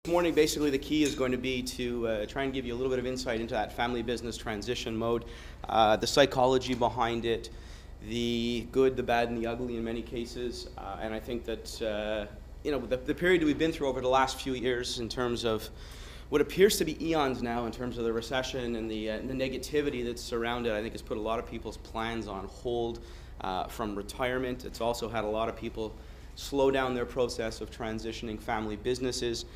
This morning, basically, the key is going to be to try and give you a little bit of insight into that family business transition mode, the psychology behind it, the good, the bad, and the ugly in many cases. And I think that the period that we've been through over the last few years, in terms of what appears to be eons now, in terms of the recession and the negativity that's surrounded, I think has put a lot of people's plans on hold from retirement. It's also had a lot of people slow down their process of transitioning family businesses,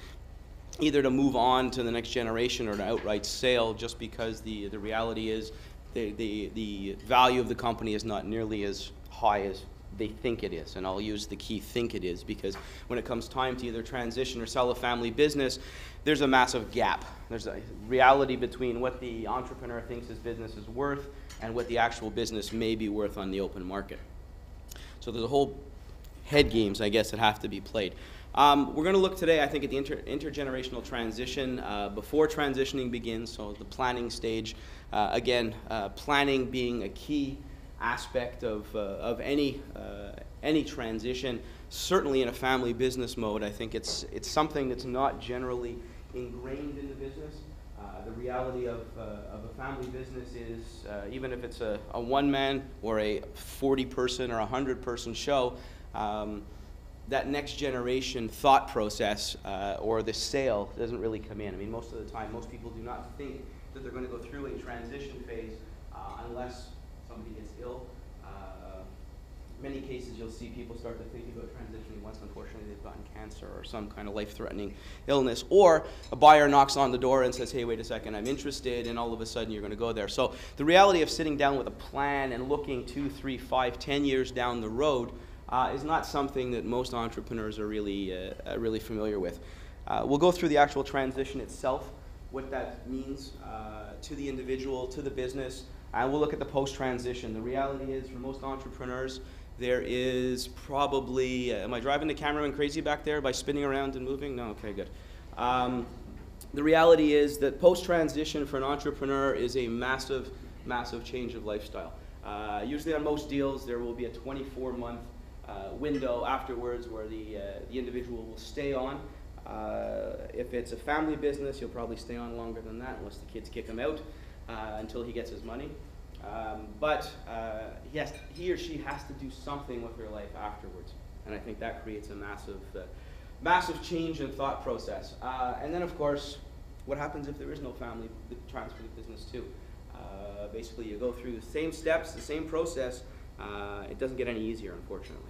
either to move on to the next generation or to outright sale, just because the reality is the value of the company is not nearly as high as they think it is. And I'll use the key "think it is" because when it comes time to either transition or sell a family business, there's a massive gap. There's a reality between what the entrepreneur thinks his business is worth and what the actual business may be worth on the open market. So there's a whole head games, I guess, that have to be played. We're going to look today, I think, at the intergenerational transition before transitioning begins, so the planning stage. Again, planning being a key aspect of any transition. Certainly in a family business mode, I think it's something that's not generally ingrained in the business. The reality of a family business is, even if it's a one-man or a 40-person or a 100-person show, that next generation thought process or the sale doesn't really come in. I mean, most of the time, most people do not think that they're going to go through a transition phase unless somebody gets ill. Many cases, you'll see people start to think about transitioning once, unfortunately, they've gotten cancer or some kind of life-threatening illness. Or a buyer knocks on the door and says, hey, wait a second, I'm interested, and all of a sudden you're going to go there. So the reality of sitting down with a plan and looking 2, 3, 5, 10 years down the road is not something that most entrepreneurs are really familiar with. We'll go through the actual transition itself, what that means to the individual, to the business, and we'll look at the post-transition. The reality is, for most entrepreneurs, there is probably, am I driving the cameraman crazy back there by spinning around and moving? No, okay, good. The reality is that post-transition for an entrepreneur is a massive, massive change of lifestyle. Usually on most deals, there will be a 24-month window afterwards where the individual will stay on. If it's a family business, he'll probably stay on longer than that unless the kids kick him out until he gets his money. But he or she has to do something with their life afterwards. And I think that creates a massive change in thought process. And then, of course, what happens if there is no family transfer the business too? Basically, you go through the same steps, the same process. It doesn't get any easier, unfortunately.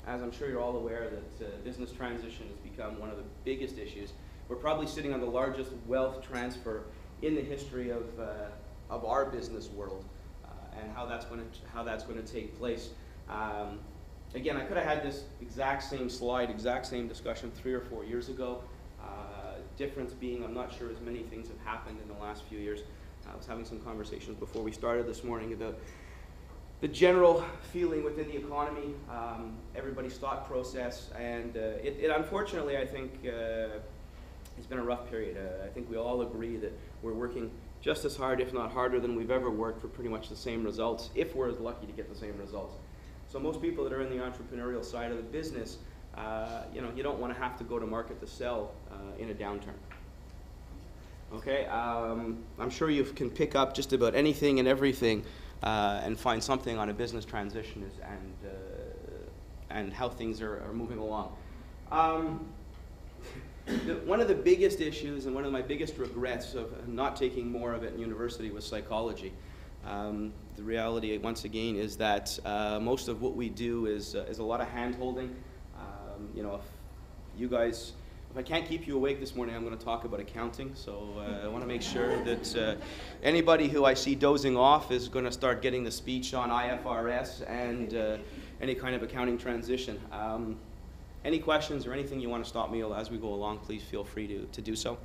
As I'm sure you're all aware, that business transition has become one of the biggest issues. We're probably sitting on the largest wealth transfer in the history of our business world, and how that's going to take place. Again, I could have had this exact same slide, exact same discussion 3 or 4 years ago. Difference being, I'm not sure as many things have happened in the last few years. I was having some conversations before we started this morning about the general feeling within the economy, everybody's thought process, and it unfortunately, I think, it's been a rough period. I think we all agree that we're working just as hard, if not harder, than we've ever worked for pretty much the same results, if we're lucky to get the same results. So most people that are in the entrepreneurial side of the business, you don't want to have to go to market to sell in a downturn. Okay, I'm sure you can pick up just about anything and everything and find something on a business transition and how things are moving along. One of the biggest issues and one of my biggest regrets of not taking more of it in university was psychology. The reality, once again, is that most of what we do is a lot of hand-holding. If I can't keep you awake this morning, I'm going to talk about accounting. So I want to make sure that anybody who I see dozing off is going to start getting the speech on IFRS and any kind of accounting transition. Any questions or anything you want to stop me as we go along, please feel free to do so.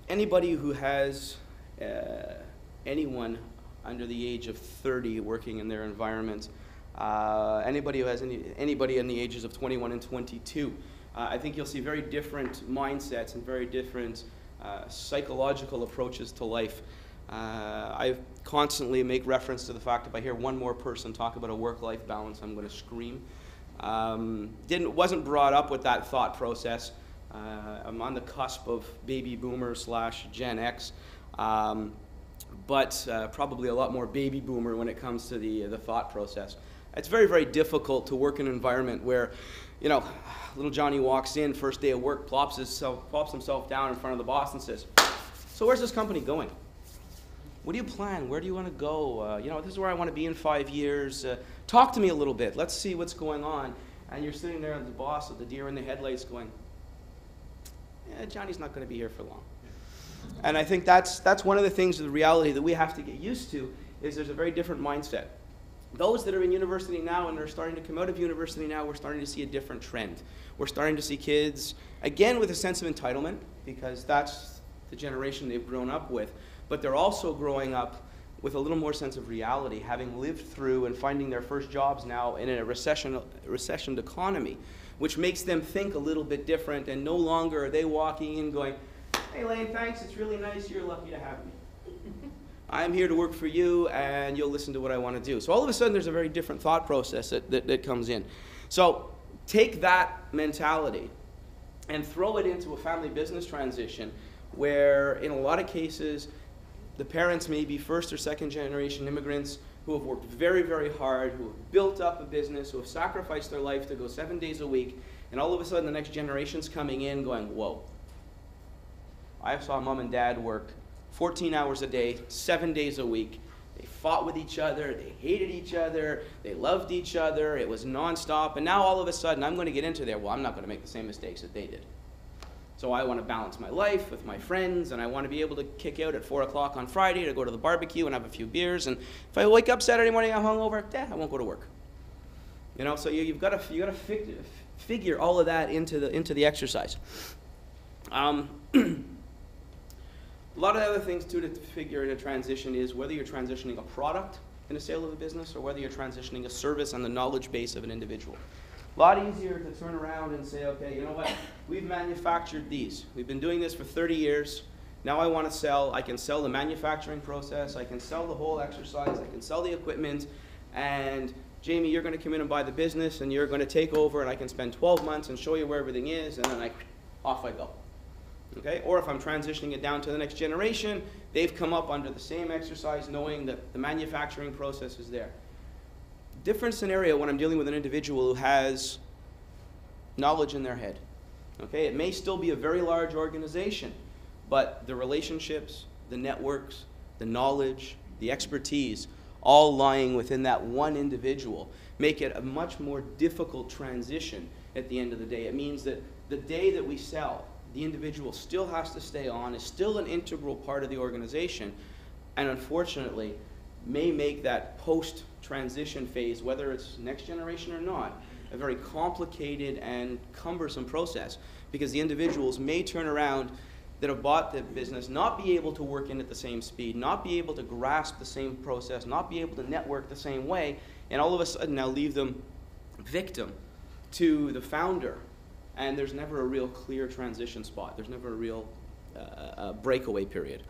Anybody who has anyone under the age of 30 working in their environment, anybody who has anybody in the ages of 21 and 22, I think you'll see very different mindsets and very different psychological approaches to life I constantly make reference to the fact if I hear one more person talk about a work-life balance, I'm going to scream. Wasn't brought up with that thought process. I'm on the cusp of baby boomer / Gen X, but probably a lot more baby boomer when it comes to the thought process. It's very, very difficult to work in an environment where, you know, little Johnny walks in, first day of work, plops himself down in front of the boss and says, "So where's this company going? What do you plan? Where do you want to go? You know, this is where I want to be in 5 years. Talk to me a little bit. Let's see what's going on." And you're sitting there as the boss with the deer in the headlights going, "Yeah, Johnny's not going to be here for long." And I think that's one of the things, the reality that we have to get used to, is there's a very different mindset. Those that are in university now and are starting to come out of university now, we're starting to see a different trend. We're starting to see kids, again, with a sense of entitlement, because that's the generation they've grown up with, but they're also growing up with a little more sense of reality, having lived through and finding their first jobs now in a recessioned economy, which makes them think a little bit different, and no longer are they walking in going, "Hey Lane, thanks, it's really nice, you're lucky to have me. I'm here to work for you, and you'll listen to what I want to do." So all of a sudden, there's a very different thought process that comes in. So take that mentality and throw it into a family business transition where, in a lot of cases, the parents may be first or second generation immigrants who have worked very, very hard, who have built up a business, who have sacrificed their life to go 7 days a week, and all of a sudden the next generation's coming in going, "Whoa, I saw mom and dad work 14 hours a day, 7 days a week. They fought with each other, they hated each other, they loved each other, it was nonstop, and now all of a sudden I'm going to get into there, well, I'm not going to make the same mistakes that they did. So I want to balance my life with my friends, and I want to be able to kick out at 4 o'clock on Friday to go to the barbecue and have a few beers, and if I wake up Saturday morning I'm hungover, I won't go to work." You know, so you've got to figure all of that into the exercise. A lot of other things, too, to figure in a transition is whether you're transitioning a product in a sale of a business or whether you're transitioning a service on the knowledge base of an individual. A lot easier to turn around and say, "Okay, you know what? We've manufactured these. We've been doing this for 30 years. Now I want to sell. I can sell the manufacturing process. I can sell the whole exercise. I can sell the equipment. And Jamie, you're going to come in and buy the business, and you're going to take over, and I can spend 12 months and show you where everything is, and then off I go." Okay? Or if I'm transitioning it down to the next generation, they've come up under the same exercise knowing that the manufacturing process is there. Different scenario when I'm dealing with an individual who has knowledge in their head. Okay? It may still be a very large organization, but the relationships, the networks, the knowledge, the expertise, all lying within that one individual, make it a much more difficult transition at the end of the day. It means that the day that we sell, the individual still has to stay on, is still an integral part of the organization, and unfortunately may make that post-transition phase, whether it's next generation or not, a very complicated and cumbersome process, because the individuals may turn around that have bought the business, not be able to work in at the same speed, not be able to grasp the same process, not be able to network the same way, and all of a sudden now leave them victim to the founder. And there's never a real clear transition spot. There's never a real breakaway period.